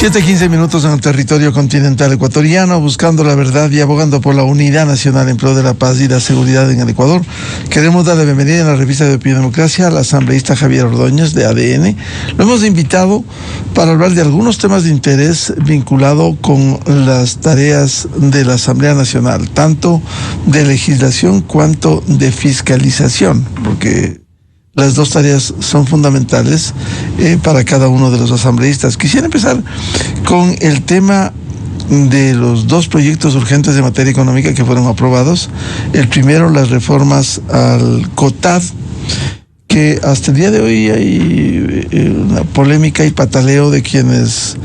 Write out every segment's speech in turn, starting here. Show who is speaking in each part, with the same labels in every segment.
Speaker 1: 7:15 en el territorio continental ecuatoriano, buscando la verdad y abogando por la unidad nacional en pro de la paz y la seguridad en el Ecuador. Queremos darle bienvenida en la revista de Opinión y Democracia al asambleísta Javier Ordóñez de ADN. Lo hemos invitado para hablar de algunos temas de interés vinculado con las tareas de la Asamblea Nacional, tanto de legislación cuanto de fiscalización, porque las dos tareas son fundamentales para cada uno de los asambleístas. Quisiera empezar con el tema de los dos proyectos urgentes de materia económica que fueron aprobados. El primero, las reformas al COTAD, que hasta el día de hoy hay una polémica y pataleo de quienes,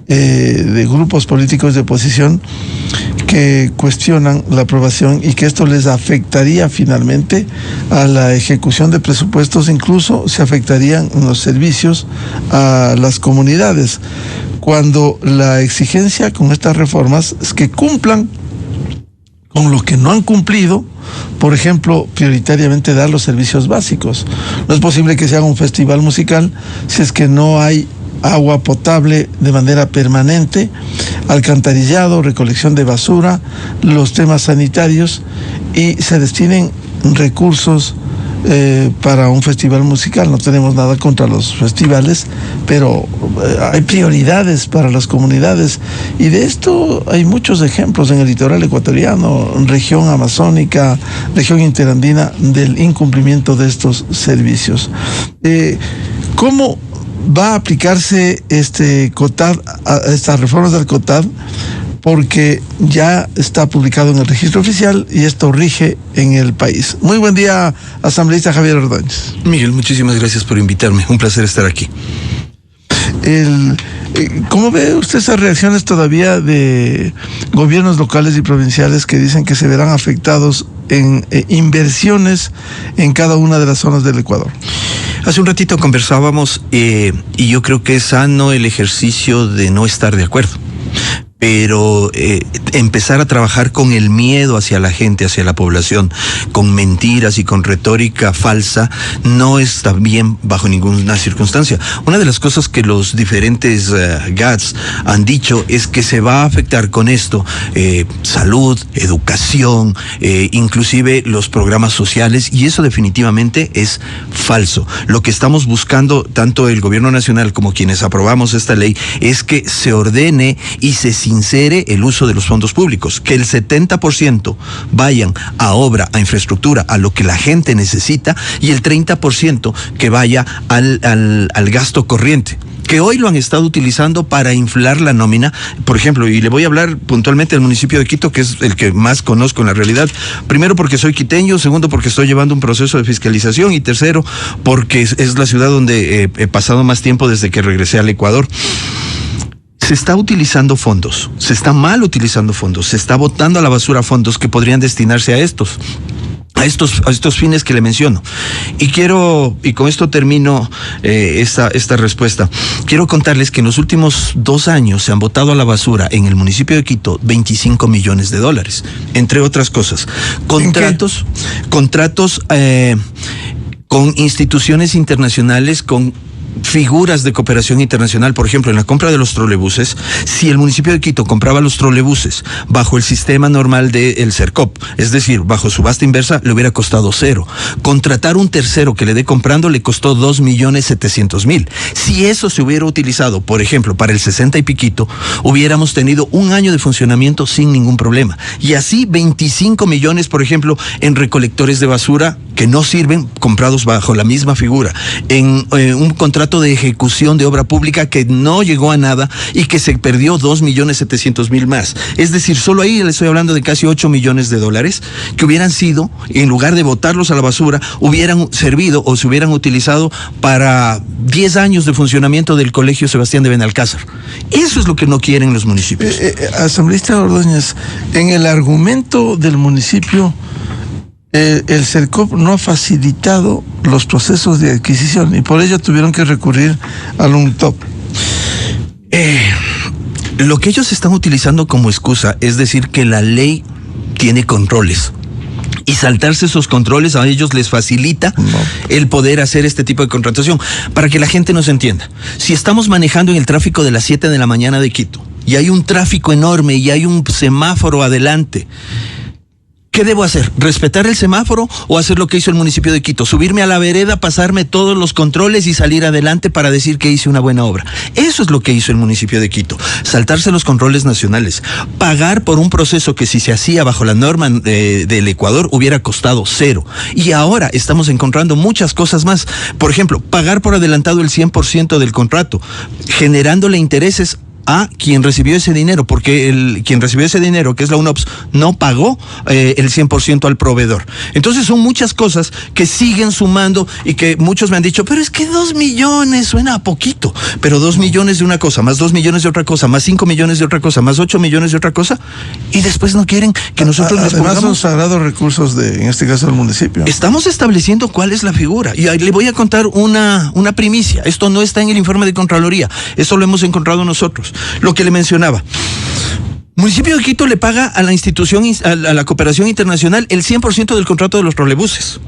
Speaker 1: de grupos políticos de oposición, que cuestionan la aprobación y que esto les afectaría finalmente a la ejecución de presupuestos, incluso se afectarían los servicios a las comunidades, cuando la exigencia con estas reformas es que cumplan con lo que no han cumplido. Por ejemplo, prioritariamente dar los servicios básicos. No es posible que se haga un festival musical si es que no hay agua potable de manera permanente, alcantarillado, recolección de basura, los temas sanitarios, y se destinen recursos para un festival musical. No tenemos nada contra los festivales, pero hay prioridades para las comunidades, y de esto hay muchos ejemplos en el litoral ecuatoriano, región amazónica, región interandina, del incumplimiento de estos servicios. ¿Cómo va a aplicarse este COTAD, estas reformas del COTAD? Porque ya está publicado en el registro oficial y esto rige en el país. Muy buen día, asambleísta Javier Ordóñez.
Speaker 2: Miguel, muchísimas gracias por invitarme. Un placer estar aquí.
Speaker 1: ¿Cómo ve usted esas reacciones todavía de gobiernos locales y provinciales que dicen que se verán afectados en inversiones en cada una de las zonas del Ecuador?
Speaker 2: Hace un ratito conversábamos y yo creo que es sano el ejercicio de no estar de acuerdo. Pero empezar a trabajar con el miedo hacia la gente, hacia la población, con mentiras y con retórica falsa, no está bien bajo ninguna circunstancia. Una de las cosas que los diferentes GATS han dicho es que se va a afectar con esto salud, educación, inclusive los programas sociales, y eso definitivamente es falso. Lo que estamos buscando, tanto el gobierno nacional como quienes aprobamos esta ley, es que se ordene y se sincere el uso de los fondos públicos, que el 70% vayan a obra, a infraestructura, a lo que la gente necesita, y el 30% que vaya al gasto corriente, que hoy lo han estado utilizando para inflar la nómina. Por ejemplo, y le voy a hablar puntualmente del municipio de Quito, que es el que más conozco en la realidad. Primero, porque soy quiteño; segundo, porque estoy llevando un proceso de fiscalización; y tercero, porque es la ciudad donde he pasado más tiempo desde que regresé al Ecuador. Se está utilizando fondos, se está mal utilizando fondos, se está botando a la basura fondos que podrían destinarse a estos fines que le menciono. Y con esto termino esta respuesta. Quiero contarles que en los últimos 2 años se han botado a la basura en el municipio de Quito $25 millones, entre otras cosas. Contratos con instituciones internacionales, con figuras de cooperación internacional. Por ejemplo, en la compra de los trolebuses, si el municipio de Quito compraba los trolebuses bajo el sistema normal del CERCOP, es decir, bajo subasta inversa, le hubiera costado 0. Contratar un tercero que le dé comprando le costó $2.700.000. Si eso se hubiera utilizado, por ejemplo, para el 60 y piquito, hubiéramos tenido un año de funcionamiento sin ningún problema. Y así 25 millones, por ejemplo, en recolectores de basura que no sirven, comprados bajo la misma figura, en un contrato de ejecución de obra pública que no llegó a nada y que se perdió $2.700.000 más. Es decir, solo ahí le estoy hablando de casi $8 millones que hubieran sido, en lugar de botarlos a la basura, hubieran servido o se hubieran utilizado para 10 años de funcionamiento del Colegio Sebastián de Benalcázar. Eso es lo que no quieren los municipios.
Speaker 1: Asambleísta Ordóñez, en el argumento del municipio, el CERCOP no ha facilitado los procesos de adquisición y por ello tuvieron que recurrir al UNTOP.
Speaker 2: Lo que ellos están utilizando como excusa es decir que la ley tiene controles. Y saltarse esos controles a ellos les facilita el poder hacer este tipo de contratación. Para que la gente nos entienda, si estamos manejando en el tráfico de las 7 de la mañana de Quito y hay un tráfico enorme y hay un semáforo adelante, ¿qué debo hacer? ¿Respetar el semáforo o hacer lo que hizo el municipio de Quito? Subirme a la vereda, pasarme todos los controles y salir adelante para decir que hice una buena obra. Eso es lo que hizo el municipio de Quito. Saltarse los controles nacionales. Pagar por un proceso que si se hacía bajo la norma del Ecuador hubiera costado 0. Y ahora estamos encontrando muchas cosas más. Por ejemplo, pagar por adelantado el 100% del contrato, generándole intereses a quien recibió ese dinero, porque quien recibió ese dinero, que es la UNOPS, no pagó el 100% al proveedor. Entonces son muchas cosas que siguen sumando y que muchos me han dicho, pero es que 2 millones suena a poquito, pero 2 millones de una cosa, más 2 millones de otra cosa, más 5 millones de otra cosa, más 8 millones de otra cosa, y después no quieren que nosotros les pongamos.
Speaker 1: Además son sagrados recursos en este caso del municipio.
Speaker 2: Estamos estableciendo cuál es la figura, y le voy a contar una primicia. Esto no está en el informe de Contraloría, esto lo hemos encontrado nosotros. Lo que le mencionaba. Municipio de Quito le paga a la institución, a la cooperación internacional, el 100% del contrato de los trolebuses.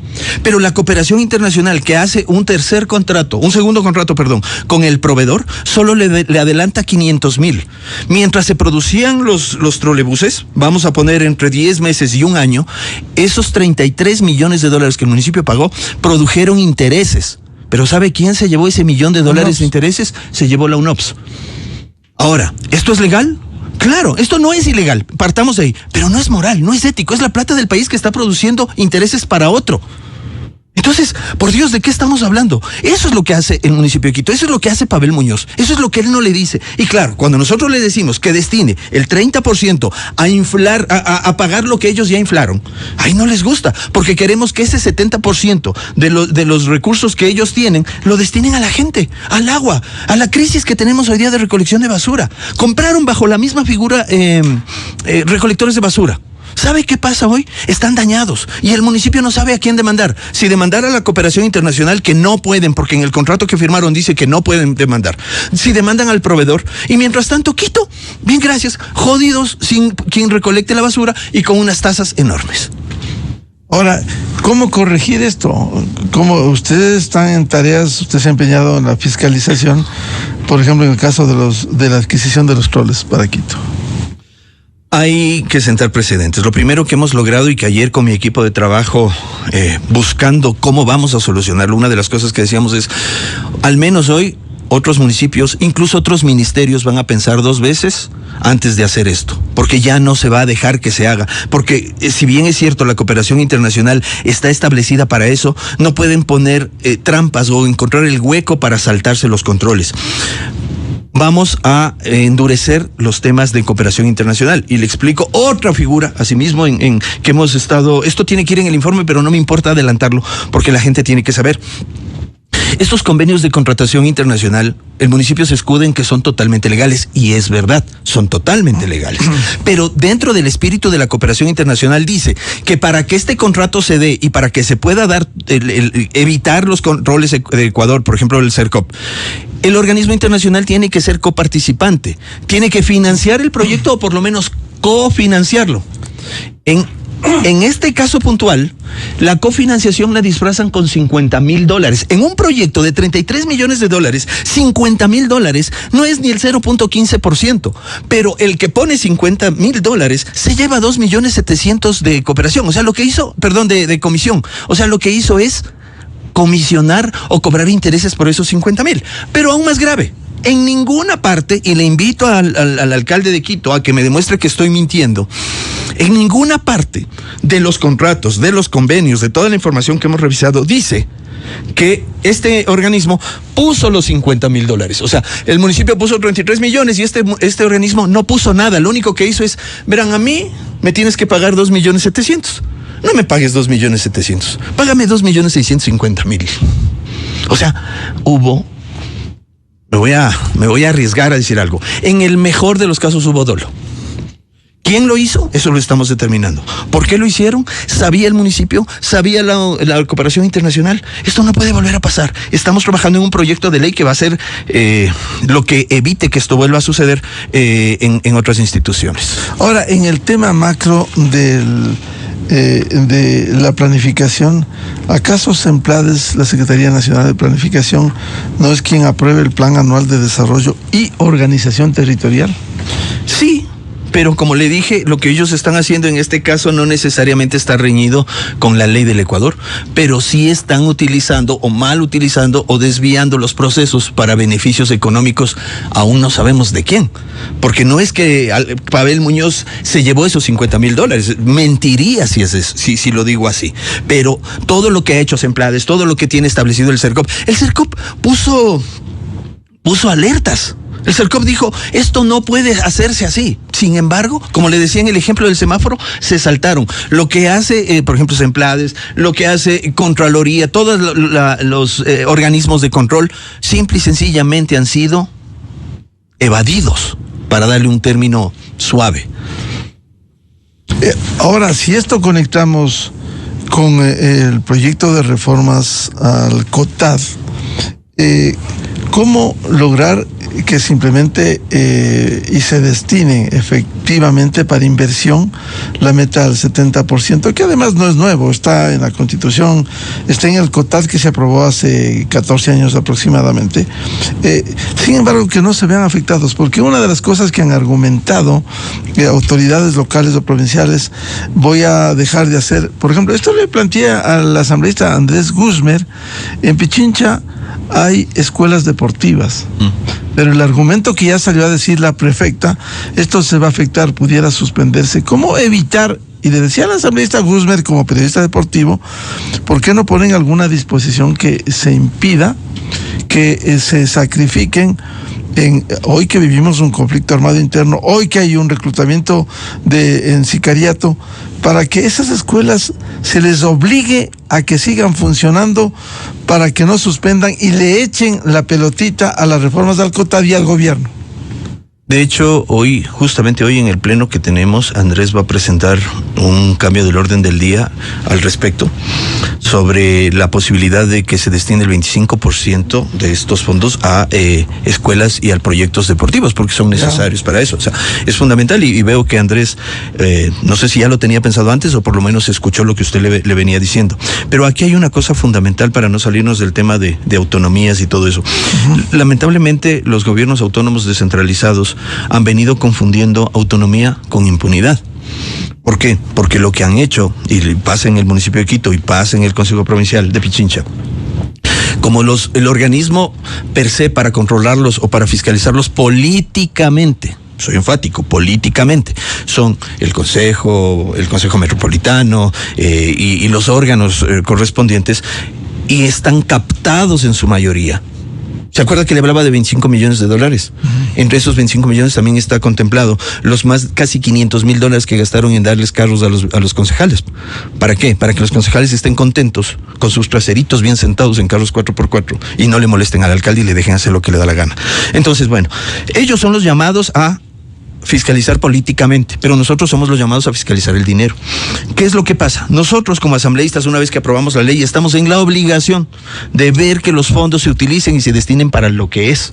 Speaker 2: Pero la cooperación internacional que hace un segundo contrato, con el proveedor, solo le adelanta 500,000. Mientras se producían los trolebuses, vamos a poner entre 10 meses y un año, esos 33 millones de dólares que el municipio pagó, produjeron intereses. Pero ¿sabe quién se llevó ese $1 millón de intereses? Se llevó la UNOPS. Ahora, ¿esto es legal? Claro, esto no es ilegal, partamos de ahí, pero no es moral, no es ético, es la plata del país que está produciendo intereses para otro. Entonces, por Dios, ¿de qué estamos hablando? Eso es lo que hace el municipio de Quito, eso es lo que hace Pavel Muñoz, eso es lo que él no le dice. Y claro, cuando nosotros le decimos que destine el 30% a inflar, a pagar lo que ellos ya inflaron, ahí no les gusta, porque queremos que ese 70% de los recursos que ellos tienen, lo destinen a la gente, al agua, a la crisis que tenemos hoy día de recolección de basura. Compraron bajo la misma figura recolectores de basura. ¿Sabe qué pasa hoy? Están dañados y el municipio no sabe a quién demandar. Si demandar a la cooperación internacional, que no pueden, porque en el contrato que firmaron dice que no pueden demandar. Si demandan al proveedor, y mientras tanto Quito, bien gracias, jodidos sin quien recolecte la basura y con unas tasas enormes.
Speaker 1: Ahora, ¿cómo corregir esto? Como ustedes están en tareas, usted se ha empeñado en la fiscalización, por ejemplo, en el caso de la adquisición de los troles para Quito.
Speaker 2: Hay que sentar precedentes. Lo primero que hemos logrado y que ayer con mi equipo de trabajo, buscando cómo vamos a solucionarlo, una de las cosas que decíamos es, al menos hoy, otros municipios, incluso otros ministerios van a pensar 2 veces antes de hacer esto, porque ya no se va a dejar que se haga, porque si bien es cierto la cooperación internacional está establecida para eso, no pueden poner trampas o encontrar el hueco para saltarse los controles. Vamos a endurecer los temas de cooperación internacional. Y le explico otra figura, asimismo, en que hemos estado. Esto tiene que ir en el informe, pero no me importa adelantarlo, porque la gente tiene que saber. Estos convenios de contratación internacional, el municipio se escuda en que son totalmente legales, y es verdad, son totalmente legales. Pero dentro del espíritu de la cooperación internacional dice que para que este contrato se dé y para que se pueda dar, evitar los controles de Ecuador, por ejemplo el CERCOP, el organismo internacional tiene que ser coparticipante, tiene que financiar el proyecto o por lo menos cofinanciarlo. En este caso puntual, la cofinanciación la disfrazan con $50,000. En un proyecto de $33 millones, $50,000 no es ni el 0.15%, pero el que pone $50,000 se lleva 2.700.000 de cooperación, o sea, lo que hizo, de comisión, o sea, lo que hizo es comisionar o cobrar intereses por esos 50,000. Pero aún más grave, en ninguna parte, y le invito al alcalde de Quito a que me demuestre que estoy mintiendo, en ninguna parte de los contratos, de los convenios, de toda la información que hemos revisado, dice que este organismo puso los $50,000. O sea, el municipio puso 33 millones y este organismo no puso nada. Lo único que hizo es, verán, a mí me tienes que pagar 2.700.000. No me pagues 2.700.000, págame 2.650.000. O sea, me voy a arriesgar a decir algo. En el mejor de los casos hubo dolo. ¿Quién lo hizo? Eso lo estamos determinando. ¿Por qué lo hicieron? ¿Sabía el municipio? ¿Sabía la cooperación internacional? Esto no puede volver a pasar. Estamos trabajando en un proyecto de ley que va a ser lo que evite que esto vuelva a suceder en otras instituciones.
Speaker 1: Ahora, en el tema macro del de la planificación, ¿acaso SEMPLADES, la Secretaría Nacional de Planificación, no es quien apruebe el Plan Anual de Desarrollo y Organización Territorial?
Speaker 2: Sí, pero como le dije, lo que ellos están haciendo en este caso no necesariamente está reñido con la ley del Ecuador, pero sí están utilizando o mal utilizando o desviando los procesos para beneficios económicos, aún no sabemos de quién, porque no es que Pavel Muñoz se llevó esos $50,000, mentiría si lo digo así, pero todo lo que ha hecho SEMPLADES, todo lo que tiene establecido el CERCOP puso alertas. El CERCOP dijo, esto no puede hacerse así. Sin embargo, como le decía en el ejemplo del semáforo, se saltaron. Lo que hace, por ejemplo, SEMPLADES, lo que hace Contraloría, todos los organismos de control, simple y sencillamente han sido evadidos, para darle un término suave.
Speaker 1: Ahora, si esto conectamos con el proyecto de reformas al COTAD, ¿cómo lograr que simplemente y se destine efectivamente para inversión la meta al 70%, que además no es nuevo, está en la Constitución, está en el COTAD que se aprobó hace 14 años aproximadamente? Sin embargo, que no se vean afectados, porque una de las cosas que han argumentado autoridades locales o provinciales, voy a dejar de hacer, por ejemplo, esto le planteé al asambleísta Andrés Guzmán, en Pichincha hay escuelas deportivas, pero el argumento que ya salió a decir la prefecta, esto se va a afectar, pudiera suspenderse. ¿Cómo evitar? Y le decía al asambleísta Guzmán, como periodista deportivo, ¿por qué no ponen alguna disposición que se impida que se sacrifiquen hoy que vivimos un conflicto armado interno, hoy que hay un reclutamiento en sicariato, para que esas escuelas se les obligue a que sigan funcionando, para que no suspendan y le echen la pelotita a las reformas del COTAD y al gobierno?
Speaker 2: De hecho, justamente hoy en el pleno que tenemos, Andrés va a presentar un cambio del orden del día al respecto, sobre la posibilidad de que se destine el 25% de estos fondos a escuelas y a proyectos deportivos, porque son necesarios para eso. O sea, es fundamental y veo que Andrés, no sé si ya lo tenía pensado antes o por lo menos escuchó lo que usted le venía diciendo. Pero aquí hay una cosa fundamental para no salirnos del tema de autonomías y todo eso. Lamentablemente, los gobiernos autónomos descentralizados han venido confundiendo autonomía con impunidad. ¿Por qué? Porque lo que han hecho, y pasa en el municipio de Quito y pasa en el Consejo Provincial de Pichincha, como el organismo per se para controlarlos o para fiscalizarlos políticamente, soy enfático, políticamente, son el Consejo Metropolitano y los órganos correspondientes, y están captados en su mayoría. ¿Se acuerda que le hablaba de $25 millones? Entre esos 25 millones también está contemplado los casi $500,000 que gastaron en darles carros a los concejales. ¿Para qué? Para que los concejales estén contentos, con sus traseritos bien sentados en carros 4x4 y no le molesten al alcalde y le dejen hacer lo que le da la gana. Entonces, bueno, ellos son los llamados a fiscalizar políticamente, pero nosotros somos los llamados a fiscalizar el dinero. ¿Qué es lo que pasa? Nosotros como asambleístas, una vez que aprobamos la ley, estamos en la obligación de ver que los fondos se utilicen y se destinen para lo que es,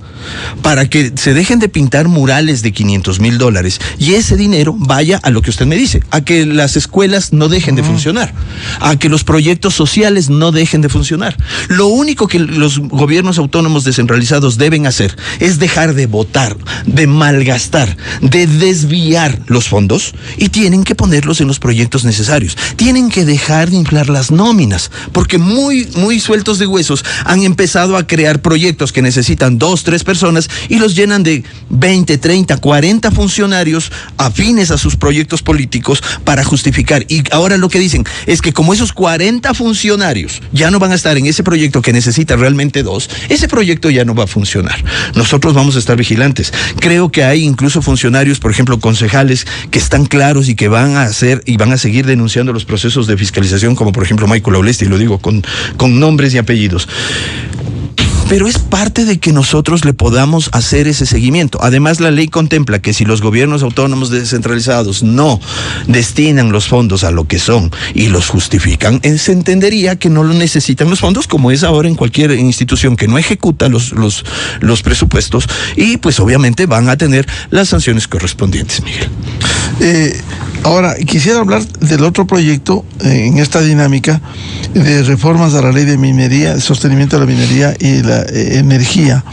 Speaker 2: para que se dejen de pintar murales de $500,000 y ese dinero vaya a lo que usted me dice, a que las escuelas no dejen de funcionar, a que los proyectos sociales no dejen de funcionar. Lo único que los gobiernos autónomos descentralizados deben hacer es dejar de votar, de malgastar, de desviar los fondos, y tienen que ponerlos en los proyectos necesarios. Tienen que dejar de inflar las nóminas, porque muy sueltos de huesos han empezado a crear proyectos que necesitan 2, 3 personas y los llenan de 20, 30, 40 funcionarios afines a sus proyectos políticos para justificar. Y ahora lo que dicen es que como esos 40 funcionarios ya no van a estar en ese proyecto que necesita realmente 2, ese proyecto ya no va a funcionar. Nosotros vamos a estar vigilantes. Creo que hay incluso funcionarios, por ejemplo, concejales, que están claros y que van a hacer y van a seguir denunciando los procesos de fiscalización, como por ejemplo Michael Aulesti, y lo digo con nombres y apellidos. Pero es parte de que nosotros le podamos hacer ese seguimiento. Además, la ley contempla que si los gobiernos autónomos descentralizados no destinan los fondos a lo que son y los justifican, se entendería que no lo necesitan los fondos, como es ahora en cualquier institución que no ejecuta los presupuestos, y pues obviamente van a tener las sanciones correspondientes, Miguel.
Speaker 1: Ahora, quisiera hablar del otro proyecto en esta dinámica de reformas a la ley de minería, de sostenimiento de la minería y la energía.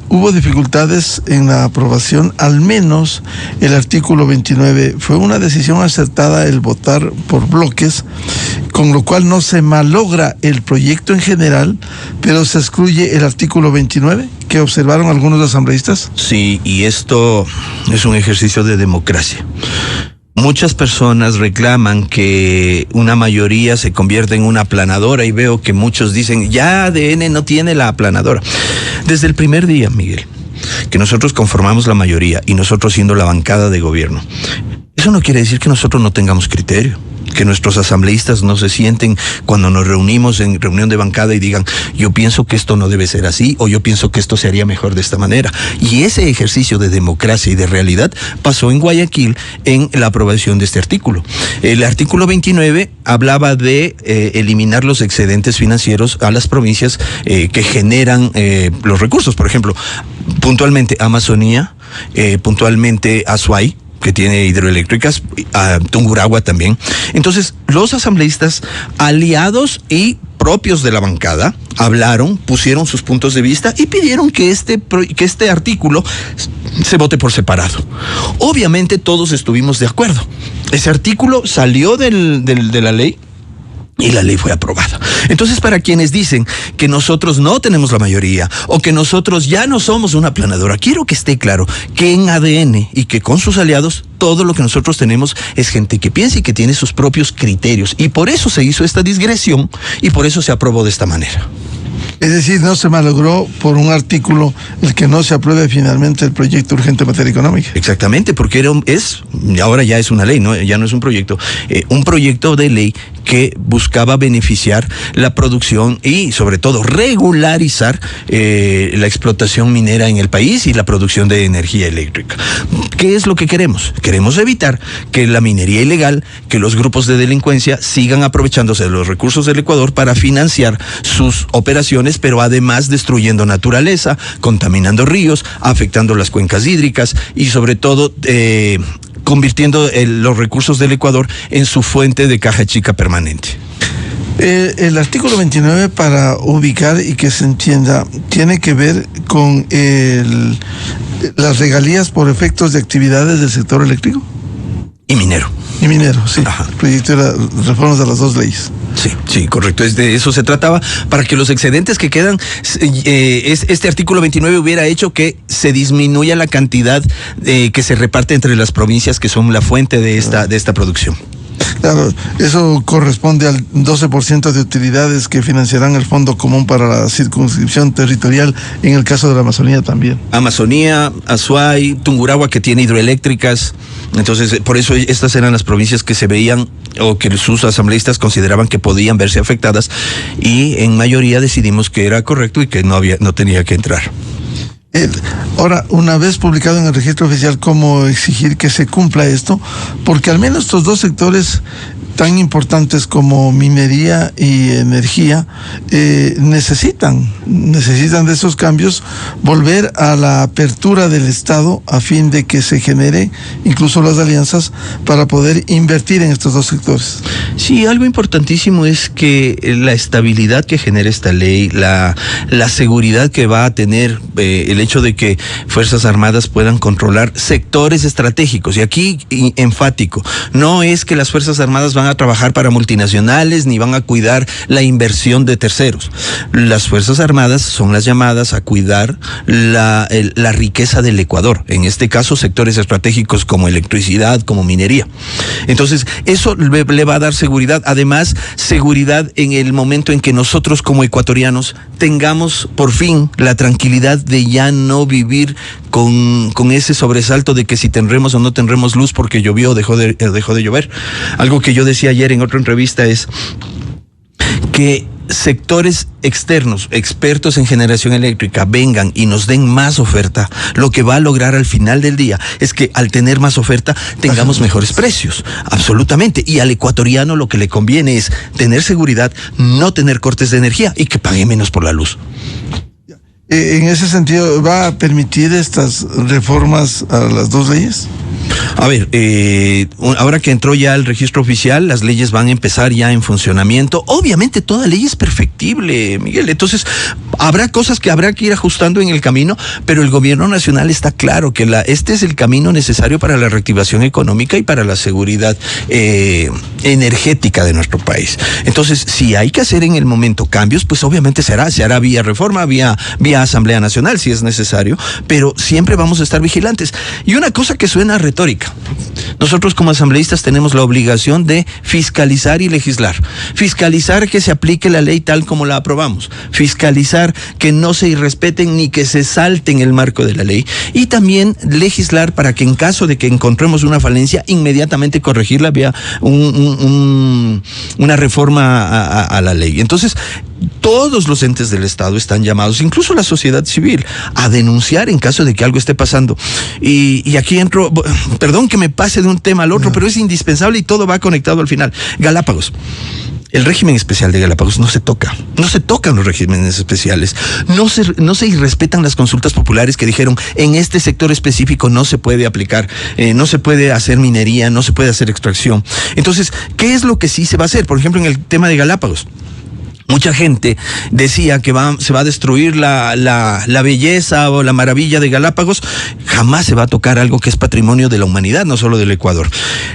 Speaker 1: Hubo dificultades en la aprobación, al menos el artículo 29. Fue una decisión acertada el votar por bloques, con lo cual no se malogra el proyecto en general, pero se excluye el artículo 29, que observaron algunos asambleístas.
Speaker 2: Sí, y esto es un ejercicio de democracia. Muchas personas reclaman que una mayoría se convierta en una aplanadora, y veo que muchos dicen, ya ADN no tiene la aplanadora. Desde el primer día, Miguel, que nosotros conformamos la mayoría y nosotros siendo la bancada de gobierno, eso no quiere decir que nosotros no tengamos criterio, que nuestros asambleístas no se sienten cuando nos reunimos en reunión de bancada y digan, yo pienso que esto no debe ser así, o yo pienso que esto se haría mejor de esta manera. Y ese ejercicio de democracia y de realidad pasó en Guayaquil en la aprobación de este artículo. El artículo 29 hablaba de eliminar los excedentes financieros a las provincias que generan los recursos. Por ejemplo, puntualmente Amazonía, puntualmente Azuay, que tiene hidroeléctricas, a Tungurahua también. Entonces, los asambleístas aliados y propios de la bancada hablaron, pusieron sus puntos de vista y pidieron que este artículo se vote por separado. Obviamente todos estuvimos de acuerdo. Ese artículo salió de la ley y la ley fue aprobada. Entonces, para quienes dicen que nosotros no tenemos la mayoría o que nosotros ya no somos una aplanadora, quiero que esté claro que en ADN y que con sus aliados, todo lo que nosotros tenemos es gente que piensa y que tiene sus propios criterios. Y por eso se hizo esta digresión y por eso se aprobó de esta manera.
Speaker 1: Es decir, no se malogró por un artículo el que no se apruebe finalmente el proyecto urgente en materia económica.
Speaker 2: Exactamente, porque ahora ya es una ley, ¿no? Ya no es un proyecto de ley que buscaba beneficiar la producción y sobre todo regularizar la explotación minera en el país y la producción de energía eléctrica. ¿Qué es lo que queremos? Queremos evitar que la minería ilegal, que los grupos de delincuencia sigan aprovechándose de los recursos del Ecuador para financiar sus operaciones, pero además destruyendo naturaleza, contaminando ríos, afectando las cuencas hídricas y sobre todo convirtiendo los recursos del Ecuador en su fuente de caja chica permanente.
Speaker 1: El artículo 29, para ubicar y que se entienda, tiene que ver con las regalías por efectos de actividades del sector eléctrico
Speaker 2: y minero.
Speaker 1: Y minero, sí.
Speaker 2: Ajá.
Speaker 1: El proyecto era reformas a las dos leyes.
Speaker 2: Sí, correcto. De eso se trataba, para que los excedentes que quedan, este artículo 29 hubiera hecho que se disminuya la cantidad que se reparte entre las provincias que son la fuente de esta producción.
Speaker 1: Claro, eso corresponde al 12% de utilidades que financiarán el Fondo Común para la Circunscripción Territorial en el caso de la Amazonía también. Amazonía,
Speaker 2: Azuay, Tungurahua, que tiene hidroeléctricas. Entonces, por eso estas eran las provincias que se veían o que sus asambleístas consideraban que podían verse afectadas, y en mayoría decidimos que era correcto y que no tenía que entrar.
Speaker 1: Ahora, una vez publicado en el registro oficial, ¿cómo exigir que se cumpla esto? Porque al menos estos dos sectores tan importantes como minería y energía necesitan de esos cambios, volver a la apertura del Estado a fin de que se genere incluso las alianzas para poder invertir en estos dos sectores.
Speaker 2: Sí, algo importantísimo es que la estabilidad que genera esta ley, la seguridad que va a tener el hecho de que Fuerzas Armadas puedan controlar sectores estratégicos, y aquí enfático, no es que las Fuerzas Armadas van a trabajar para multinacionales ni van a cuidar la inversión de terceros. Las Fuerzas Armadas son las llamadas a cuidar la riqueza del Ecuador, en este caso sectores estratégicos como electricidad, como minería. Entonces, eso le va a dar seguridad, además seguridad en el momento en que nosotros como ecuatorianos tengamos por fin la tranquilidad de ya no vivir con ese sobresalto de que si tendremos o no tendremos luz porque llovió o dejó de llover. Algo que yo decía ayer en otra entrevista es que sectores externos, expertos en generación eléctrica, vengan y nos den más oferta. Lo que va a lograr al final del día es que al tener más oferta tengamos mejores precios, absolutamente. Y al ecuatoriano lo que le conviene es tener seguridad, no tener cortes de energía y que pague menos por la luz.
Speaker 1: En ese sentido, ¿va a permitir estas reformas a las dos leyes?
Speaker 2: A ver, ahora que entró ya el registro oficial, las leyes van a empezar ya en funcionamiento. Obviamente toda ley es perfectible, Miguel. Entonces, habrá cosas que habrá que ir ajustando en el camino, pero el gobierno nacional está claro que este es el camino necesario para la reactivación económica y para la seguridad energética de nuestro país. Entonces, si hay que hacer en el momento cambios, pues obviamente se hará vía reforma, vía Asamblea Nacional, si es necesario, pero siempre vamos a estar vigilantes. Y una cosa que suena retórica. Nosotros como asambleístas tenemos la obligación de fiscalizar y legislar. Fiscalizar que se aplique la ley tal como la aprobamos. Fiscalizar que no se irrespeten ni que se salten el marco de la ley. Y también legislar para que en caso de que encontremos una falencia, inmediatamente corregirla vía una reforma a la ley. Entonces, todos los entes del Estado están llamados, incluso la sociedad civil, a denunciar en caso de que algo esté pasando. Y aquí entro, perdón que me pase de un tema al otro, pero es indispensable y todo va conectado al final. Galápagos. El régimen especial de Galápagos no se toca. No se tocan los regímenes especiales. No se irrespetan las consultas populares que dijeron en este sector específico no se puede aplicar, no se puede hacer minería, no se puede hacer extracción. Entonces, ¿qué es lo que sí se va a hacer? Por ejemplo, en el tema de Galápagos. Mucha gente decía que se va a destruir la belleza o la maravilla de Galápagos. Jamás se va a tocar algo que es patrimonio de la humanidad, no solo del Ecuador.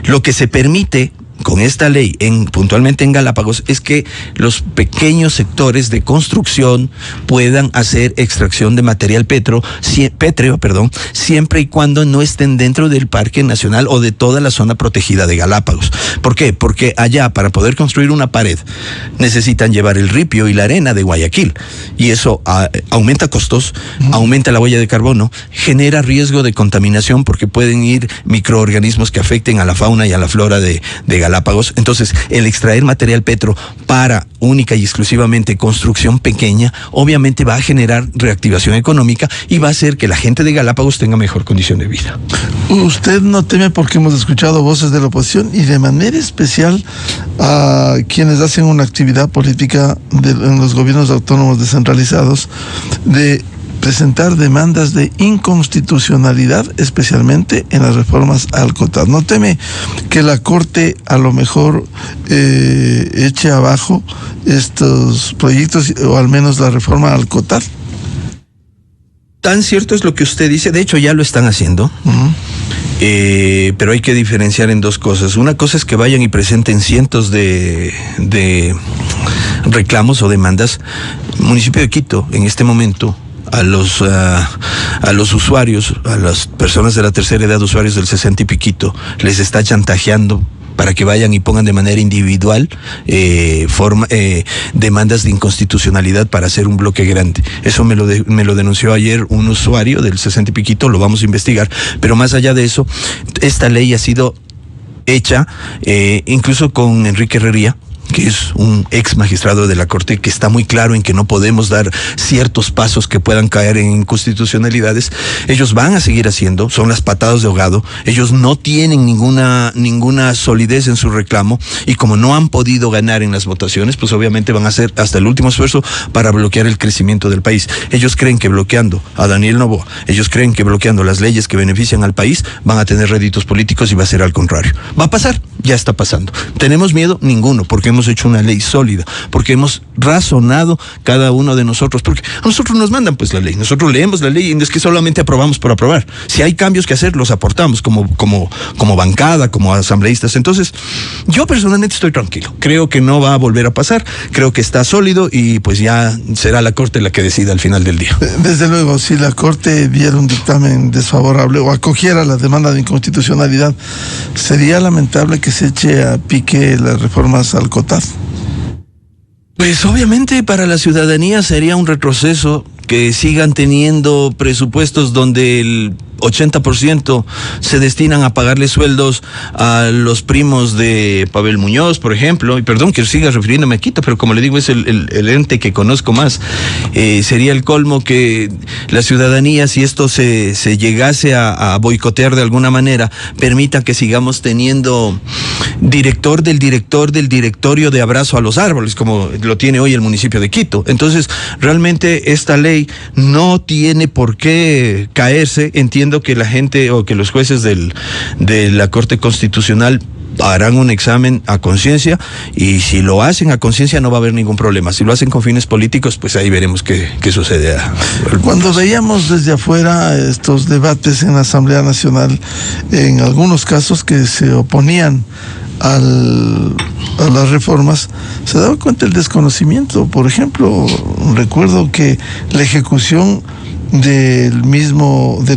Speaker 2: Lo que se permite con esta ley, puntualmente en Galápagos, es que los pequeños sectores de construcción puedan hacer extracción de material pétreo, siempre y cuando no estén dentro del Parque Nacional o de toda la zona protegida de Galápagos. ¿Por qué? Porque allá, para poder construir una pared, necesitan llevar el ripio y la arena de Guayaquil. Y eso aumenta costos, aumenta la huella de carbono, genera riesgo de contaminación porque pueden ir microorganismos que afecten a la fauna y a la flora de Galápagos. Entonces, el extraer material petro para única y exclusivamente construcción pequeña, obviamente va a generar reactivación económica y va a hacer que la gente de Galápagos tenga mejor condición de vida.
Speaker 1: ¿Usted no teme, porque hemos escuchado voces de la oposición y de manera especial a quienes hacen una actividad política en los gobiernos autónomos descentralizados, de presentar demandas de inconstitucionalidad, especialmente en las reformas al COTAD? ¿No teme que la Corte a lo mejor eche abajo estos proyectos o al menos la reforma al COTAD?
Speaker 2: Tan cierto es lo que usted dice, de hecho ya lo están haciendo. Pero hay que diferenciar en dos cosas. Una cosa es que vayan y presenten cientos de reclamos o demandas. El municipio de Quito, en este momento, a los usuarios, a las personas de la tercera edad, usuarios del 60 y piquito, les está chantajeando para que vayan y pongan de manera individual demandas de inconstitucionalidad para hacer un bloque grande. Eso me lo denunció ayer un usuario del 60 y piquito, lo vamos a investigar, pero más allá de eso, esta ley ha sido hecha incluso con Enrique Herrería, que es un ex magistrado de la Corte, que está muy claro en que no podemos dar ciertos pasos que puedan caer en inconstitucionalidades. Ellos van a seguir haciendo, son las patadas de ahogado. Ellos no tienen ninguna solidez en su reclamo, y como no han podido ganar en las votaciones, pues obviamente van a hacer hasta el último esfuerzo para bloquear el crecimiento del país. Ellos creen que bloqueando a Daniel Noboa, ellos creen que bloqueando las leyes que benefician al país van a tener réditos políticos, y va a ser al contrario. ¿Va a pasar? Ya está pasando. ¿Tenemos miedo? Ninguno, porque hemos hecho una ley sólida, porque hemos razonado cada uno de nosotros, porque a nosotros nos mandan pues la ley, nosotros leemos la ley y no es que solamente aprobamos por aprobar. Si hay cambios que hacer, los aportamos como bancada, como asambleístas. Entonces, yo personalmente estoy tranquilo, creo que no va a volver a pasar, creo que está sólido y pues ya será la Corte la que decida al final del día.
Speaker 1: Desde luego, si la Corte diera un dictamen desfavorable o acogiera la demanda de inconstitucionalidad, sería lamentable que se eche a pique las reformas al COTAD.
Speaker 2: Pues obviamente para la ciudadanía sería un retroceso que sigan teniendo presupuestos donde el 80% se destinan a pagarle sueldos a los primos de Pavel Muñoz, por ejemplo, y perdón que siga refiriéndome a Quito, pero como le digo, es el ente que conozco más. Sería el colmo que la ciudadanía, si esto se llegase a boicotear de alguna manera, permita que sigamos teniendo director del directorio de abrazo a los árboles, como lo tiene hoy el municipio de Quito. Entonces, realmente esta ley no tiene por qué caerse. Entiendo que la gente o que los jueces de la Corte Constitucional harán un examen a conciencia, y si lo hacen a conciencia no va a haber ningún problema. Si lo hacen con fines políticos, pues ahí veremos qué sucede.
Speaker 1: Cuando veíamos desde afuera estos debates en la Asamblea Nacional, en algunos casos que se oponían a las reformas, se daba cuenta el desconocimiento. Por ejemplo, recuerdo que la ejecución de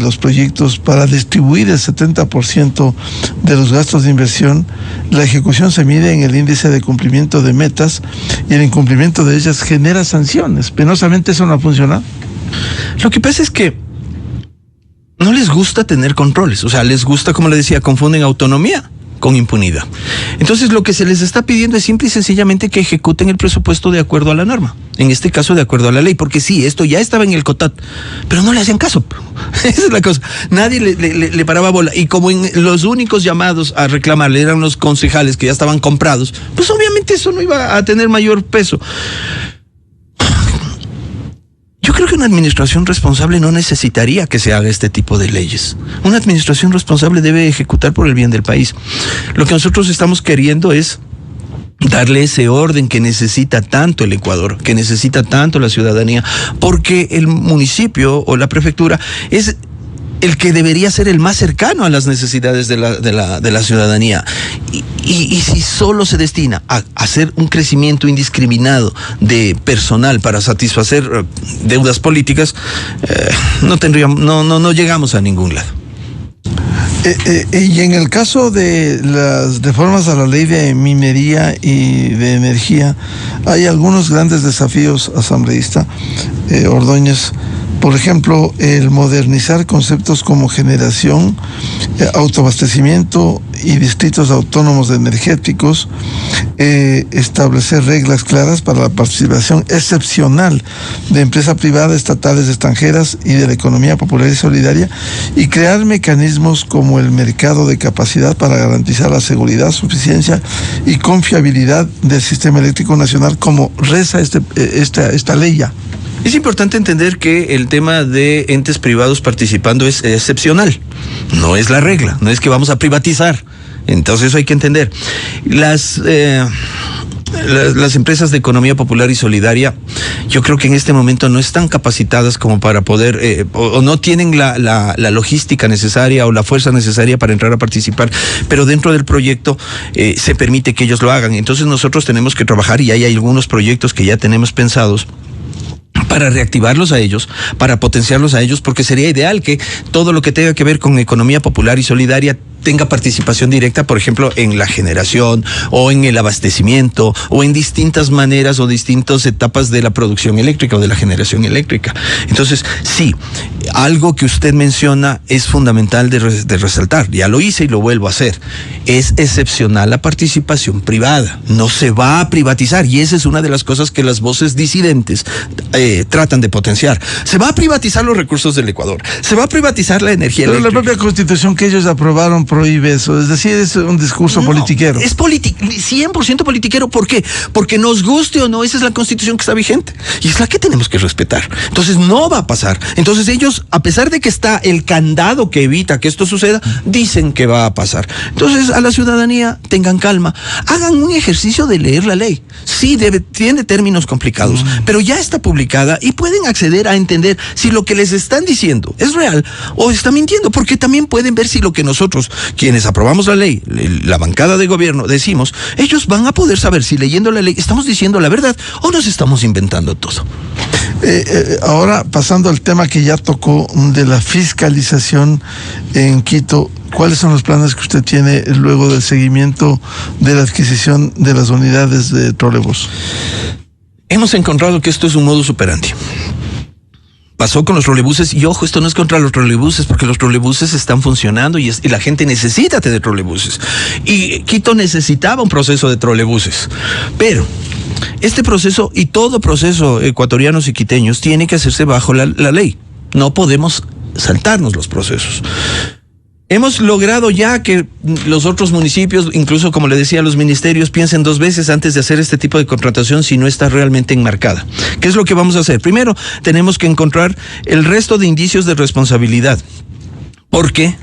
Speaker 1: los proyectos para distribuir el 70% de los gastos de inversión, la ejecución se mide en el índice de cumplimiento de metas, y el incumplimiento de ellas genera sanciones. Penosamente eso no ha funcionado.
Speaker 2: Lo que pasa es que no les gusta tener controles, o sea, les gusta, como le decía, confunden autonomía con impunidad. Entonces, lo que se les está pidiendo es simple y sencillamente que ejecuten el presupuesto de acuerdo a la norma, en este caso de acuerdo a la ley, porque sí, esto ya estaba en el COTAT, pero no le hacían caso. Esa es la cosa, nadie le paraba bola, y como los únicos llamados a reclamarle eran los concejales que ya estaban comprados, pues obviamente eso no iba a tener mayor peso. Yo creo que una administración responsable no necesitaría que se haga este tipo de leyes. Una administración responsable debe ejecutar por el bien del país. Lo que nosotros estamos queriendo es darle ese orden que necesita tanto el Ecuador, que necesita tanto la ciudadanía, porque el municipio o la prefectura es el que debería ser el más cercano a las necesidades de la ciudadanía. Y si solo se destina a hacer un crecimiento indiscriminado de personal para satisfacer deudas políticas, no llegamos a ningún lado.
Speaker 1: Y en el caso de las reformas a la ley de minería y de energía, hay algunos grandes desafíos, asambleísta Ordóñez. Por ejemplo, el modernizar conceptos como generación, autoabastecimiento y distritos autónomos energéticos, establecer reglas claras para la participación excepcional de empresas privadas, estatales, extranjeras y de la economía popular y solidaria, y crear mecanismos como el mercado de capacidad para garantizar la seguridad, suficiencia y confiabilidad del sistema eléctrico nacional, como reza esta ley ya.
Speaker 2: Es importante entender que el tema de entes privados participando es excepcional, no es la regla, no es que vamos a privatizar. Entonces eso hay que entender. Las empresas de economía popular y solidaria, yo creo que en este momento no están capacitadas como para poder, o no tienen la logística necesaria o la fuerza necesaria para entrar a participar, pero dentro del proyecto se permite que ellos lo hagan. Entonces nosotros tenemos que trabajar, y hay algunos proyectos que ya tenemos pensados para reactivarlos a ellos, para potenciarlos a ellos, porque sería ideal que todo lo que tenga que ver con economía popular y solidaria tenga participación directa, por ejemplo, en la generación o en el abastecimiento o en distintas maneras o distintas etapas de la producción eléctrica o de la generación eléctrica. Entonces, sí, algo que usted menciona es fundamental de resaltar. Ya lo hice y lo vuelvo a hacer. Es excepcional la participación privada. No se va a privatizar, y esa es una de las cosas que las voces disidentes tratan de potenciar. Se va a privatizar los recursos del Ecuador. Se va a privatizar la energía eléctrica.
Speaker 1: Pero la propia Constitución que ellos aprobaron prohíbe eso, es decir, es un discurso politiquero.
Speaker 2: Es 100% politiquero. ¿Por qué? Porque nos guste o no, esa es la Constitución que está vigente y es la que tenemos que respetar. Entonces no va a pasar. Entonces ellos, a pesar de que está el candado que evita que esto suceda, dicen que va a pasar. Entonces, a la ciudadanía, tengan calma, hagan un ejercicio de leer la ley. Sí, tiene términos complicados, pero ya está publicada y pueden acceder a entender si lo que les están diciendo es real o está mintiendo, porque también pueden ver si lo que nosotros, quienes aprobamos la ley, la bancada de gobierno, decimos, ellos van a poder saber si leyendo la ley estamos diciendo la verdad o nos estamos inventando todo.
Speaker 1: Ahora, pasando al tema que ya tocó de la fiscalización en Quito, ¿cuáles son los planes que usted tiene luego del seguimiento de la adquisición de las unidades de trolebús?
Speaker 2: Hemos encontrado que esto es un modus operandi. pasó con los trolebuses, y ojo, esto no es contra los trolebuses, porque los trolebuses están funcionando y la gente necesita tener trolebuses. Y Quito necesitaba un proceso de trolebuses. Pero este proceso y todo proceso ecuatorianos y quiteños tiene que hacerse bajo la ley. No podemos saltarnos los procesos. Hemos logrado ya que los otros municipios, incluso como le decía, los ministerios, piensen 2 veces antes de hacer este tipo de contratación si no está realmente enmarcada. ¿Qué es lo que vamos a hacer? Primero, tenemos que encontrar el resto de indicios de responsabilidad. Porque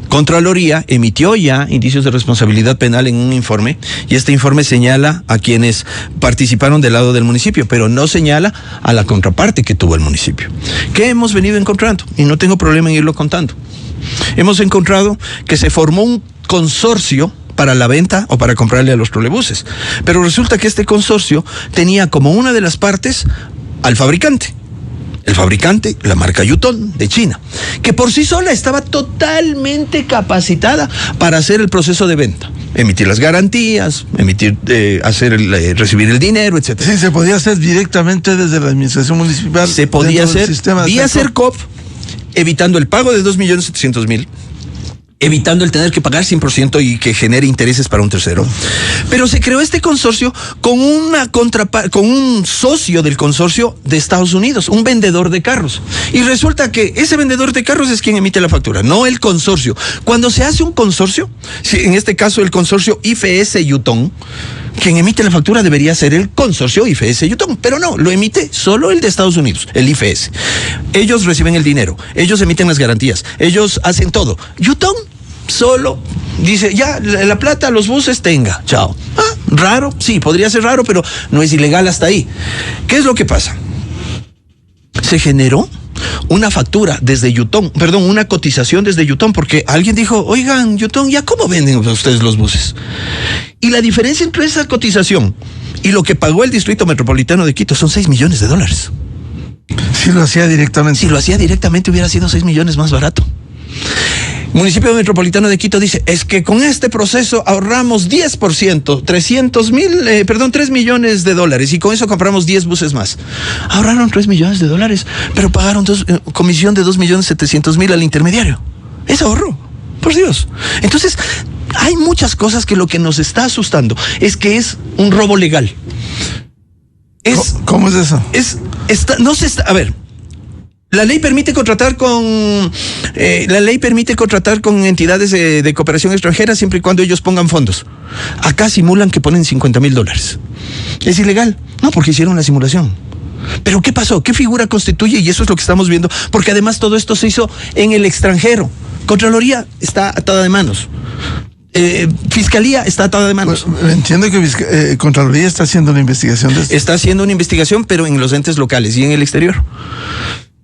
Speaker 2: Contraloría emitió ya indicios de responsabilidad penal en un informe, y este informe señala a quienes participaron del lado del municipio, pero no señala a la contraparte que tuvo el municipio. ¿Qué hemos venido encontrando? Y no tengo problema en irlo contando. Hemos encontrado que se formó un consorcio para la venta o para comprarle a los trolebuses, pero resulta que este consorcio tenía como una de las partes al fabricante. El fabricante, la marca Yutong de China, que por sí sola estaba totalmente capacitada para hacer el proceso de venta, emitir las garantías, recibir el dinero, etcétera.
Speaker 1: Sí, se podía hacer directamente desde la administración municipal.
Speaker 2: Se podía hacer vía Sercop, evitando el pago de 2.700.000. Evitando el tener que pagar 100% y que genere intereses para un tercero. Pero se creó este consorcio con un socio del consorcio de Estados Unidos, un vendedor de carros. Y resulta que ese vendedor de carros es quien emite la factura, no el consorcio. Cuando se hace un consorcio, en este caso el consorcio IFS Yutong, quien emite la factura debería ser el consorcio IFS Yutong, pero no, lo emite solo el de Estados Unidos, el IFS. Ellos reciben el dinero, ellos emiten las garantías, ellos hacen todo. Yutong solo dice, ya, la plata, los buses, tenga, chao. Raro, sí, podría ser raro, pero no es ilegal hasta ahí. ¿Qué es lo que pasa? Se generó una factura desde Yutong, una cotización desde Yutong, porque alguien dijo, oigan, Yutong, ¿ya cómo venden ustedes los buses? Y la diferencia entre esa cotización y lo que pagó el Distrito Metropolitano de Quito son $6 millones.
Speaker 1: Si lo hacía directamente.
Speaker 2: Si lo hacía directamente hubiera sido 6 millones más barato. Municipio Metropolitano de Quito dice, es que con este proceso ahorramos 10%, 3 millones de dólares, y con eso compramos 10 buses más. Ahorraron 3 millones de dólares, pero pagaron comisión de 2.700.000 al intermediario. Es ahorro, por Dios. Entonces, hay muchas cosas que lo que nos está asustando es que es un robo legal.
Speaker 1: ¿Cómo es eso?
Speaker 2: A ver, la ley permite contratar con entidades de cooperación extranjera siempre y cuando ellos pongan fondos. Acá simulan que ponen $50.000. ¿Es ilegal? No, porque hicieron la simulación. ¿Pero qué pasó? ¿Qué figura constituye? Y eso es lo que estamos viendo, porque además todo esto se hizo en el extranjero. Contraloría está atada de manos. Fiscalía está atada de manos.
Speaker 1: Pues, entiendo que Contraloría está haciendo una investigación de esto.
Speaker 2: Está haciendo una investigación, pero en los entes locales y en el exterior.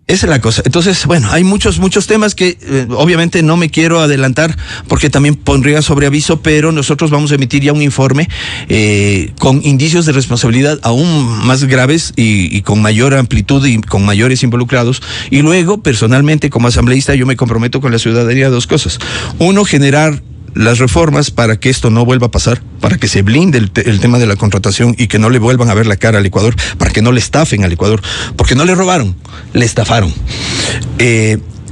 Speaker 2: Esa es la cosa. Entonces, bueno, hay muchos temas que obviamente no me quiero adelantar porque también pondría sobre aviso, pero nosotros vamos a emitir ya un informe con indicios de responsabilidad aún más graves y con mayor amplitud y con mayores involucrados. Y luego, personalmente, como asambleísta, yo me comprometo con la ciudadanía a 2 cosas. 1, generar las reformas para que esto no vuelva a pasar, para que se blinde el tema de la contratación y que no le vuelvan a ver la cara al Ecuador, para que no le estafen al Ecuador, porque no le robaron, le estafaron.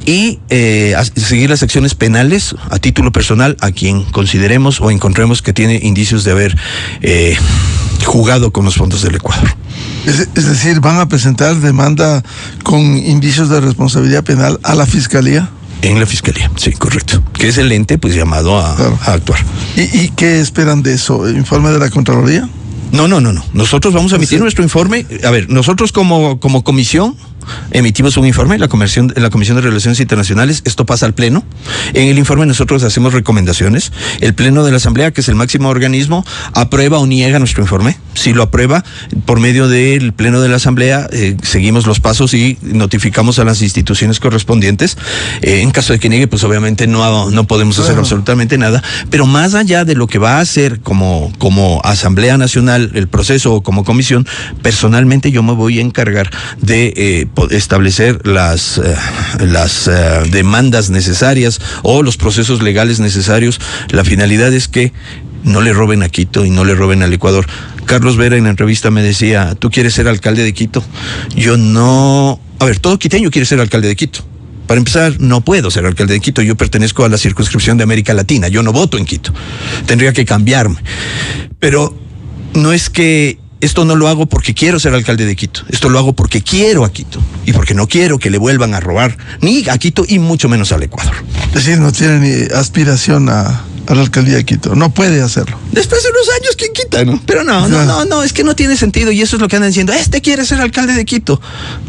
Speaker 2: Seguir las acciones penales a título personal a quien consideremos o encontremos que tiene indicios de haber jugado con los fondos del Ecuador.
Speaker 1: Es decir, ¿van a presentar demanda con indicios de responsabilidad penal a la Fiscalía?
Speaker 2: En la Fiscalía, sí, correcto. Que es el ente pues llamado a actuar.
Speaker 1: ¿Y qué esperan de eso? ¿Informe de la Contraloría?
Speaker 2: No. Nosotros vamos a emitir nuestro informe. A ver, nosotros como comisión emitimos un informe en la Comisión de Relaciones Internacionales. Esto pasa al Pleno. En el informe nosotros hacemos recomendaciones. El Pleno de la Asamblea, que es el máximo organismo, aprueba o niega nuestro informe. Si lo aprueba, por medio del Pleno de la Asamblea, seguimos los pasos y notificamos a las instituciones correspondientes. En caso de que niegue, pues obviamente no podemos hacer absolutamente nada. Pero más allá de lo que va a hacer como Asamblea Nacional el proceso o como comisión, personalmente yo me voy a encargar de establecer las demandas necesarias o los procesos legales necesarios. La finalidad es que no le roben a Quito y no le roben al Ecuador. Carlos Vera en la entrevista me decía, ¿tú quieres ser alcalde de Quito? Yo no... A ver, todo quiteño quiere ser alcalde de Quito. Para empezar, no puedo ser alcalde de Quito. Yo pertenezco a la circunscripción de América Latina. Yo no voto en Quito. Tendría que cambiarme. Pero no es que esto no lo hago porque quiero ser alcalde de Quito. Esto lo hago porque quiero a Quito. Y porque no quiero que le vuelvan a robar ni a Quito y mucho menos al Ecuador.
Speaker 1: Es decir, no tiene ni aspiración a la alcaldía de Quito. No puede hacerlo.
Speaker 2: Después de unos años, ¿quién quita, no? Pero no, es que no tiene sentido. Y eso es lo que andan diciendo. Quiere ser alcalde de Quito.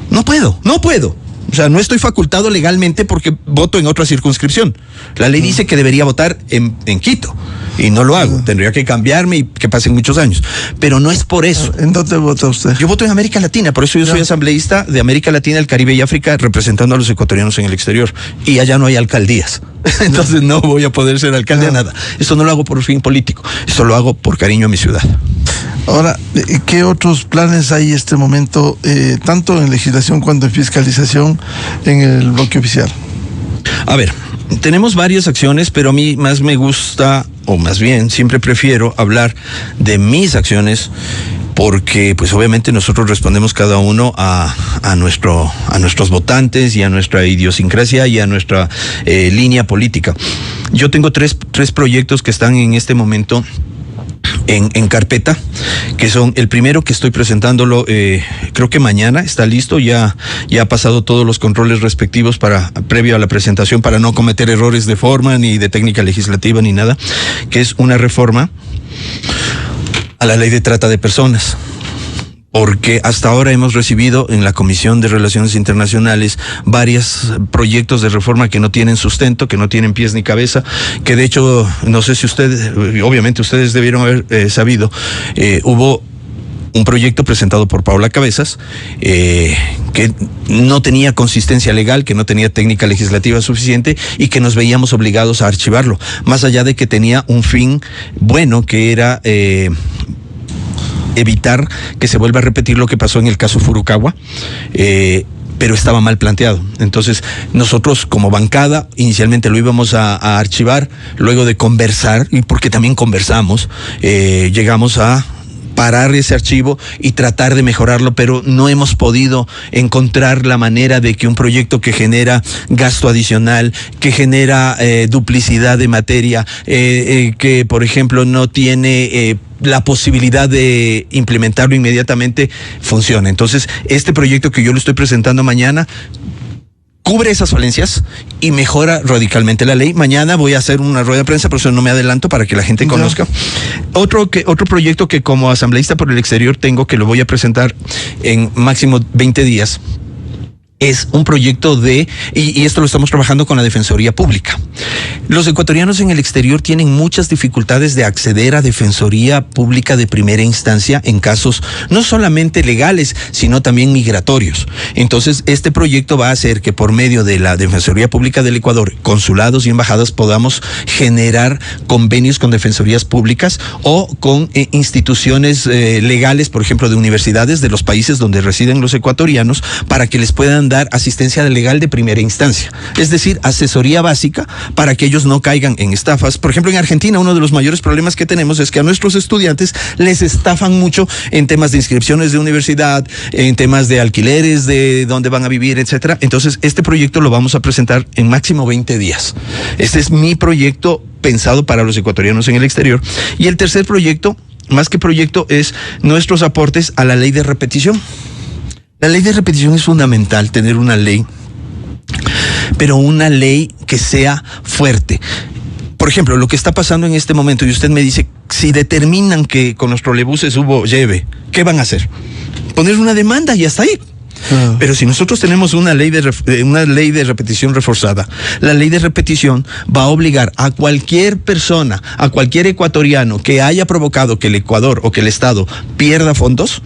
Speaker 2: No puedo. O sea, no estoy facultado legalmente porque voto en otra circunscripción. La ley dice que debería votar en Quito y no lo hago. Tendría que cambiarme y que pasen muchos años. Pero no es por eso.
Speaker 1: ¿En dónde vota usted?
Speaker 2: Yo voto en América Latina, por eso yo soy asambleísta de América Latina, el Caribe y África, representando a los ecuatorianos en el exterior. Y allá no hay alcaldías. Entonces no voy a poder ser alcalde a nada. Esto no lo hago por fin político. Esto lo hago por cariño a mi ciudad.
Speaker 1: Ahora, ¿qué otros planes hay en este momento, tanto en legislación cuanto en fiscalización en el bloque oficial?
Speaker 2: A ver, tenemos varias acciones, pero a mí más me gusta, o más bien, siempre prefiero hablar de mis acciones, porque pues obviamente nosotros respondemos cada uno a nuestros votantes y a nuestra idiosincrasia y a nuestra línea política. Yo tengo tres proyectos que están en este momento en carpeta, que son el primero que estoy presentándolo, creo que mañana está listo, ya ha pasado todos los controles respectivos previo a la presentación para no cometer errores de forma ni de técnica legislativa ni nada, que es una reforma a la ley de trata de personas. Porque hasta ahora hemos recibido en la Comisión de Relaciones Internacionales varios proyectos de reforma que no tienen sustento, que no tienen pies ni cabeza, que de hecho, no sé si obviamente ustedes debieron haber sabido, hubo un proyecto presentado por Paula Cabezas, que no tenía consistencia legal, que no tenía técnica legislativa suficiente y que nos veíamos obligados a archivarlo, más allá de que tenía un fin bueno, que era evitar que se vuelva a repetir lo que pasó en el caso Furukawa, pero estaba mal planteado. Entonces, nosotros como bancada, inicialmente lo íbamos a archivar, luego de conversar, y porque también conversamos, llegamos a parar ese archivo y tratar de mejorarlo, pero no hemos podido encontrar la manera de que un proyecto que genera gasto adicional, que genera duplicidad de materia, que por ejemplo no tiene la posibilidad de implementarlo inmediatamente, funcione. Entonces, este proyecto que yo lo estoy presentando mañana cubre esas falencias y mejora radicalmente la ley. Mañana voy a hacer una rueda de prensa, por eso no me adelanto para que la gente conozca. Otro proyecto que como asambleísta por el exterior tengo, que lo voy a presentar en máximo 20 días, es un proyecto y esto lo estamos trabajando con la Defensoría Pública. Los ecuatorianos en el exterior tienen muchas dificultades de acceder a Defensoría Pública de primera instancia en casos no solamente legales, sino también migratorios. Entonces, este proyecto va a hacer que por medio de la Defensoría Pública del Ecuador, consulados y embajadas, podamos generar convenios con defensorías públicas o con instituciones legales, por ejemplo, de universidades de los países donde residen los ecuatorianos, para que les puedan dar asistencia legal de primera instancia, es decir, asesoría básica para que ellos no caigan en estafas. Por ejemplo, en Argentina uno de los mayores problemas que tenemos es que a nuestros estudiantes les estafan mucho en temas de inscripciones de universidad, en temas de alquileres, de dónde van a vivir, etcétera. Entonces, este proyecto lo vamos a presentar en máximo 20 días. Este es mi proyecto pensado para los ecuatorianos en el exterior. Y el tercer proyecto, más que proyecto, es nuestros aportes a la ley de repetición. La ley de repetición es fundamental, tener una ley, pero una ley que sea fuerte. Por ejemplo, lo que está pasando en este momento, y usted me dice, si determinan que con los trolebuses hubo lleve, ¿qué van a hacer? Poner una demanda y hasta ahí. Pero si nosotros tenemos una ley de repetición reforzada, la ley de repetición va a obligar a cualquier persona, a cualquier ecuatoriano que haya provocado que el Ecuador o que el Estado pierda fondos,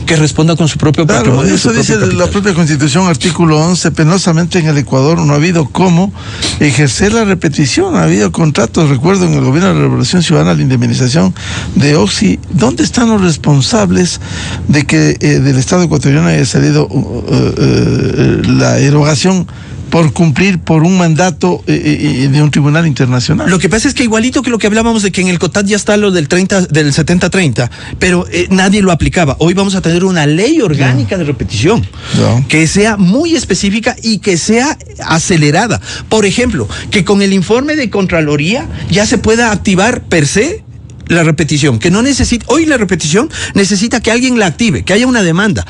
Speaker 2: que responda con su propio patrimonio.
Speaker 1: Eso dice la propia Constitución, artículo 11, penosamente en el Ecuador no ha habido cómo ejercer la repetición, ha habido contratos, recuerdo en el gobierno de la Revolución Ciudadana, la indemnización de Oxy. ¿Dónde están los responsables de que del Estado ecuatoriano haya salido la erogación por cumplir por un mandato de un tribunal internacional.
Speaker 2: Lo que pasa es que igualito que lo que hablábamos de que en el COTAD ya está lo del 70-30, pero nadie lo aplicaba. Hoy vamos a tener una ley orgánica de repetición que sea muy específica y que sea acelerada. Por ejemplo, que con el informe de Contraloría ya se pueda activar per se la repetición, que no necesita, hoy la repetición necesita que alguien la active, que haya una demanda.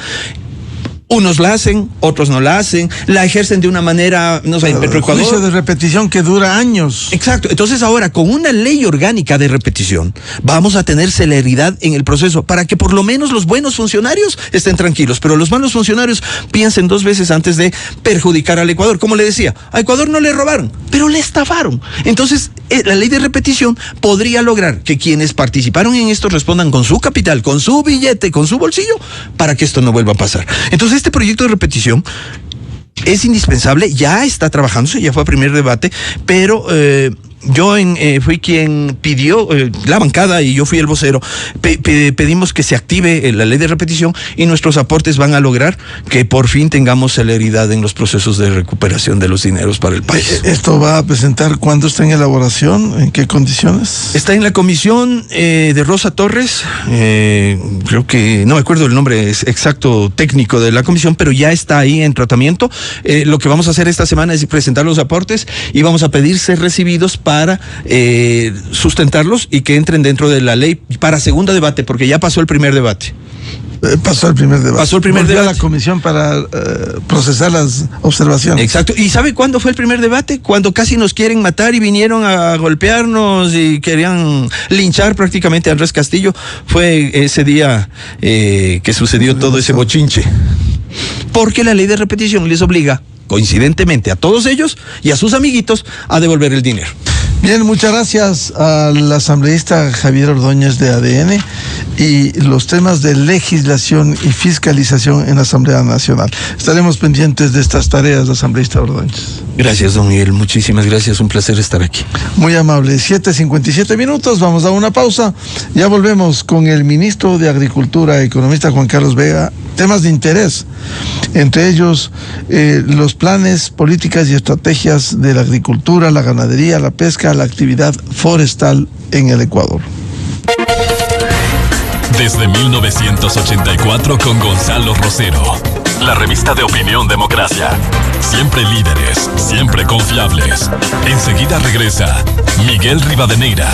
Speaker 2: Unos la hacen, otros no la hacen, la ejercen de una manera, no sé,
Speaker 1: el juicio de repetición que dura años.
Speaker 2: Exacto. Entonces ahora, con una ley orgánica de repetición, vamos a tener celeridad en el proceso para que por lo menos los buenos funcionarios estén tranquilos, pero los malos funcionarios piensen dos veces antes de perjudicar al Ecuador. Como le decía, a Ecuador no le robaron, pero le estafaron. Entonces, la ley de repetición podría lograr que quienes participaron en esto respondan con su capital, con su billete, con su bolsillo, para que esto no vuelva a pasar. Entonces, este proyecto de repetición es indispensable, ya está trabajándose, ya fue a primer debate, pero yo fui quien pidió, la bancada y yo fui el vocero, pedimos que se active la ley de repetición y nuestros aportes van a lograr que por fin tengamos celeridad en los procesos de recuperación de los dineros para el país.
Speaker 1: ¿Esto va a presentar cuándo está en elaboración? ¿En qué condiciones?
Speaker 2: Está en la comisión de Rosa Torres, creo que, no me acuerdo el nombre exacto técnico de la comisión, pero ya está ahí en tratamiento. Lo que vamos a hacer esta semana es presentar los aportes y vamos a pedir ser recibidos para sustentarlos y que entren dentro de la ley para segundo debate, porque ya pasó el primer debate.
Speaker 1: Pasó el primer debate.
Speaker 2: Pasó el primer
Speaker 1: Volvió
Speaker 2: debate.
Speaker 1: a la comisión para procesar las observaciones.
Speaker 2: Exacto. ¿Y sabe cuándo fue el primer debate? Cuando casi nos quieren matar y vinieron a golpearnos y querían linchar prácticamente a Andrés Castillo. Fue ese día que sucedió todo ese bochinche. Porque la ley de repetición les obliga, coincidentemente, a todos ellos y a sus amiguitos a devolver el dinero.
Speaker 1: Bien, muchas gracias al asambleísta Javier Ordóñez de ADN y los temas de legislación y fiscalización en la Asamblea Nacional. Estaremos pendientes de estas tareas, asambleísta Ordóñez.
Speaker 2: Gracias, don Miguel, muchísimas gracias, un placer estar aquí.
Speaker 1: Muy amable, 7:57 minutos, vamos a una pausa, ya volvemos con el ministro de Agricultura, economista Juan Carlos Vega, temas de interés, entre ellos los planes, políticas y estrategias de la agricultura, la ganadería, la pesca, la actividad forestal en el Ecuador.
Speaker 3: Desde 1984 con Gonzalo Rosero, la revista de opinión Democracia. Siempre líderes, siempre confiables. Enseguida regresa Miguel Rivadeneira